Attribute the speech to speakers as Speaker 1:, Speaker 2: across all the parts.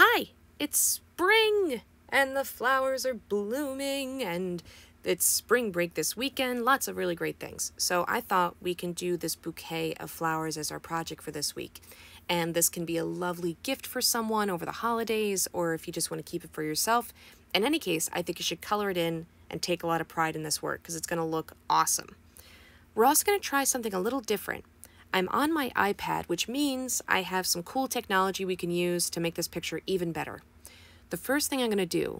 Speaker 1: Hi, it's spring and the flowers are blooming and it's spring break this weekend, lots of really great things. So I thought we can do this bouquet of flowers as our project for this week. And this can be a lovely gift for someone over the holidays, or if you just want to keep it for yourself. In any case, I think you should color it in and take a lot of pride in this work because it's going to look awesome. We're also going to try something a little different. I'm on my iPad, which means I have some cool technology we can use to make this picture even better. The first thing I'm going to do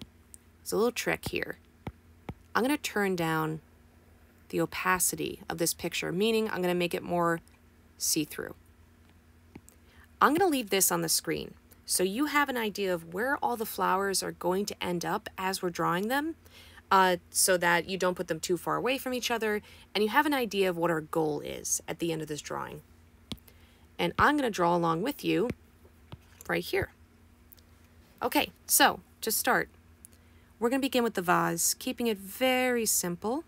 Speaker 1: is a little trick here. I'm going to turn down the opacity of this picture, meaning I'm going to make it more see-through. I'm going to leave this on the screen so you have an idea of where all the flowers are going to end up as we're drawing them, so that you don't put them too far away from each other and you have an idea of what our goal is at the end of this drawing. And I'm going to draw along with you right here. Okay, so to start, we're going to begin with the vase, keeping it very simple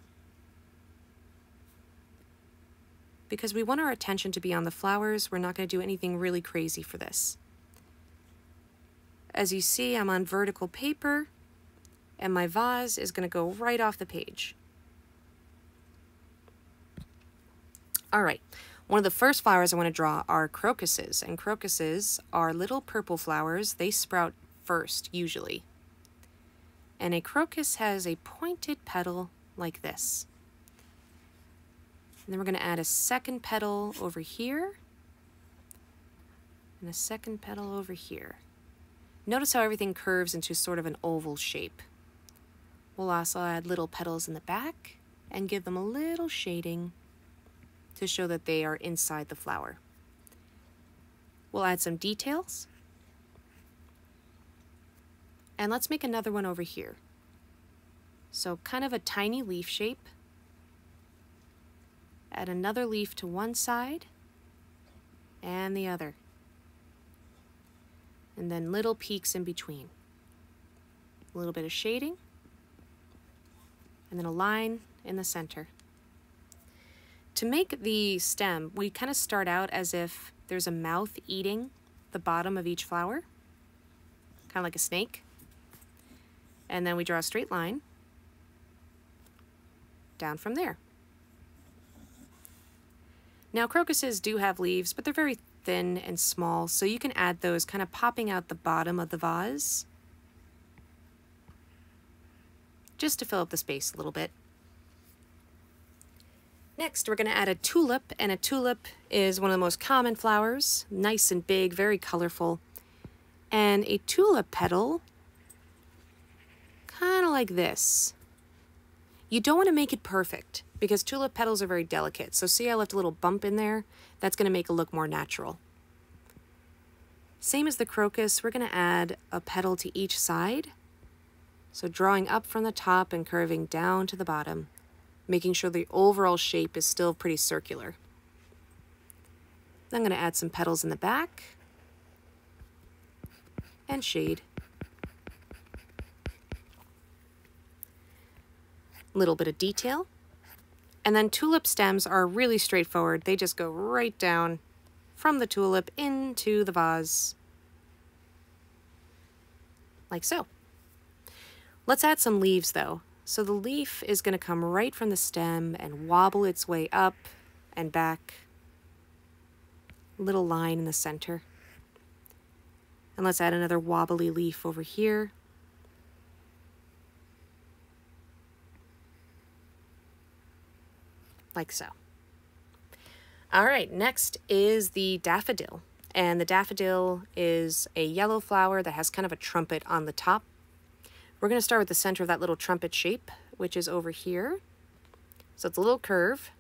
Speaker 1: because we want our attention to be on the flowers. We're not going to do anything really crazy for this. As you see, I'm on vertical paper and my vase is going to go right off the page. All right, one of the first flowers I want to draw are crocuses, and crocuses are little purple flowers. They sprout first, usually. And a crocus has a pointed petal like this. And then we're going to add a second petal over here, and a second petal over here. Notice how everything curves into sort of an oval shape. We'll also add little petals in the back and give them a little shading to show that they are inside the flower. We'll add some details. And let's make another one over here. So kind of a tiny leaf shape. Add another leaf to one side and the other. And then little peaks in between. A little bit of shading. And then a line in the center. To make the stem, we kind of start out as if there's a mouth eating the bottom of each flower, kind of like a snake. And then we draw a straight line down from there. Now crocuses do have leaves, but they're very thin and small, so you can add those kind of popping out the bottom of the vase, just to fill up the space a little bit. Next, we're going to add a tulip, and a tulip is one of the most common flowers, nice and big, very colorful. And a tulip petal, kind of like this. You don't want to make it perfect, because tulip petals are very delicate. So see I left a little bump in there? That's going to make it look more natural. Same as the crocus, we're going to add a petal to each side. So drawing up from the top and curving down to the bottom, making sure the overall shape is still pretty circular. Then I'm going to add some petals in the back and shade. A little bit of detail. And then tulip stems are really straightforward. They just go right down from the tulip into the vase, like so. Let's add some leaves though. So the leaf is going to come right from the stem and wobble its way up and back. Little line in the center. And let's add another wobbly leaf over here. Like so. All right, next is the daffodil. And the daffodil is a yellow flower that has kind of a trumpet on the top. We're going to start with the center of that little trumpet shape, which is over here. So it's a little curve.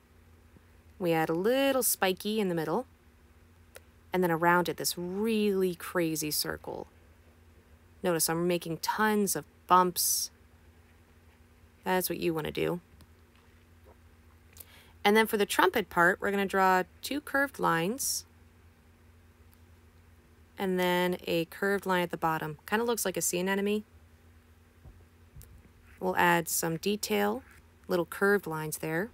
Speaker 1: We add a little spiky in the middle. And then around it, this really crazy circle. Notice I'm making tons of bumps. That's what you want to do. And then for the trumpet part, we're going to draw two curved lines. And then a curved line at the bottom. Kind of looks like a sea anemone. We'll add some detail, little curved lines there.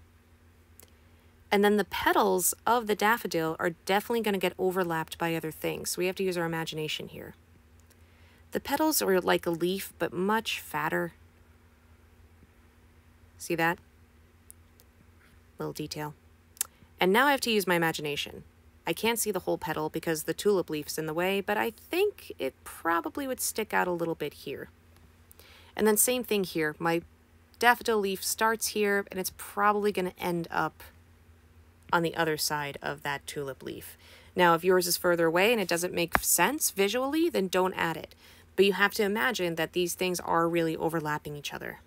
Speaker 1: And then the petals of the daffodil are definitely going to get overlapped by other things. So we have to use our imagination here. The petals are like a leaf, but much fatter. See that? Little detail. And now I have to use my imagination. I can't see the whole petal because the tulip leaf's in the way, but I think it probably would stick out a little bit here. And then same thing here. My daffodil leaf starts here, and it's probably going to end up on the other side of that tulip leaf. Now, if yours is further away and it doesn't make sense visually, then don't add it. But you have to imagine that these things are really overlapping each other.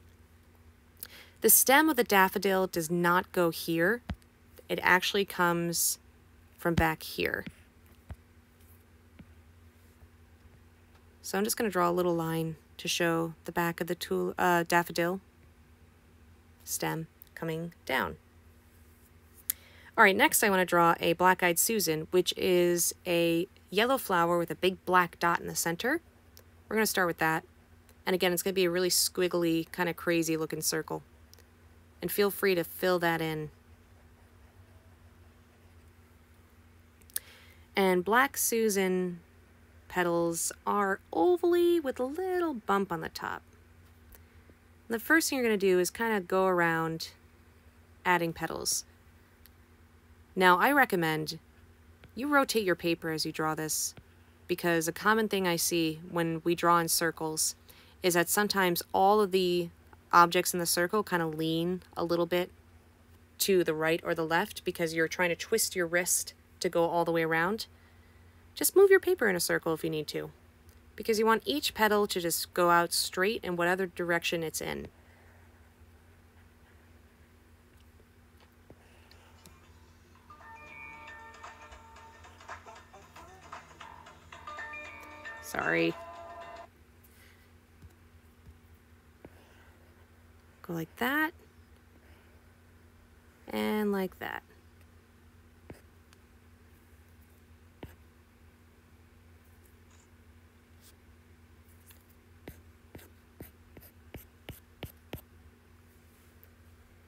Speaker 1: The stem of the daffodil does not go here. It actually comes from back here. So I'm just going to draw a little line to show the back of the daffodil stem coming down. All right, next I want to draw a Black-Eyed Susan, which is a yellow flower with a big black dot in the center. We're going to start with that. And again, it's going to be a really squiggly, kind of crazy looking circle. And feel free to fill that in. And Black Susan petals are ovally with a little bump on the top. And the first thing you're going to do is kind of go around adding petals. Now, I recommend you rotate your paper as you draw this, because a common thing I see when we draw in circles is that sometimes all of the objects in the circle kind of lean a little bit to the right or the left because you're trying to twist your wrist to go all the way around. Just move your paper in a circle if you need to, because you want each petal to just go out straight in whatever direction it's in. Sorry. Go like that. And like that.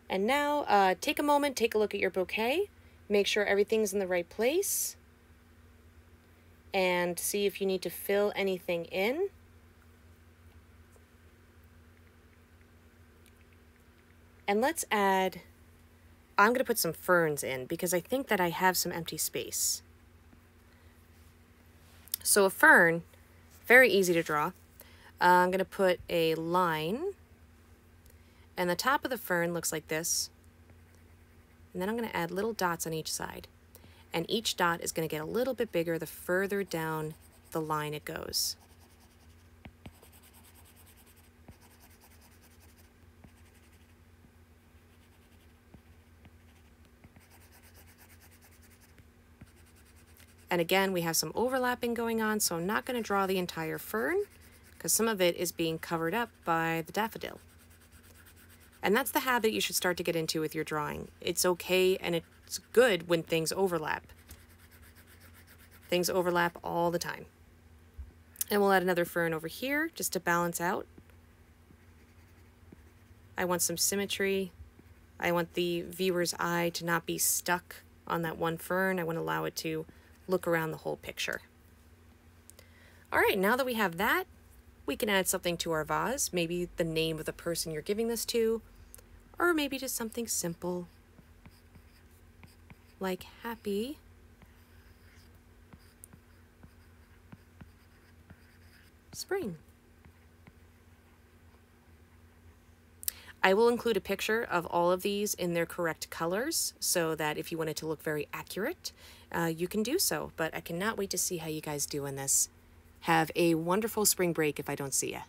Speaker 1: And now take a moment, take a look at your bouquet, make sure everything's in the right place, and see if you need to fill anything in. And let's add, I'm going to put some ferns in because I think that I have some empty space. So a fern, very easy to draw. I'm going to put a line, and the top of the fern looks like this. And then I'm going to add little dots on each side. And each dot is going to get a little bit bigger the further down the line it goes. And again, we have some overlapping going on, so I'm not going to draw the entire fern because some of it is being covered up by the daffodil. And that's the habit you should start to get into with your drawing. It's okay and it's good when things overlap. Things overlap all the time. And we'll add another fern over here just to balance out. I want some symmetry. I want the viewer's eye to not be stuck on that one fern. I want to allow it to look around the whole picture. All right, now that we have that, we can add something to our vase, maybe the name of the person you're giving this to, or maybe just something simple like Happy Spring. I will include a picture of all of these in their correct colors so that if you want it to look very accurate, you can do so. But I cannot wait to see how you guys do in this. Have a wonderful spring break if I don't see ya.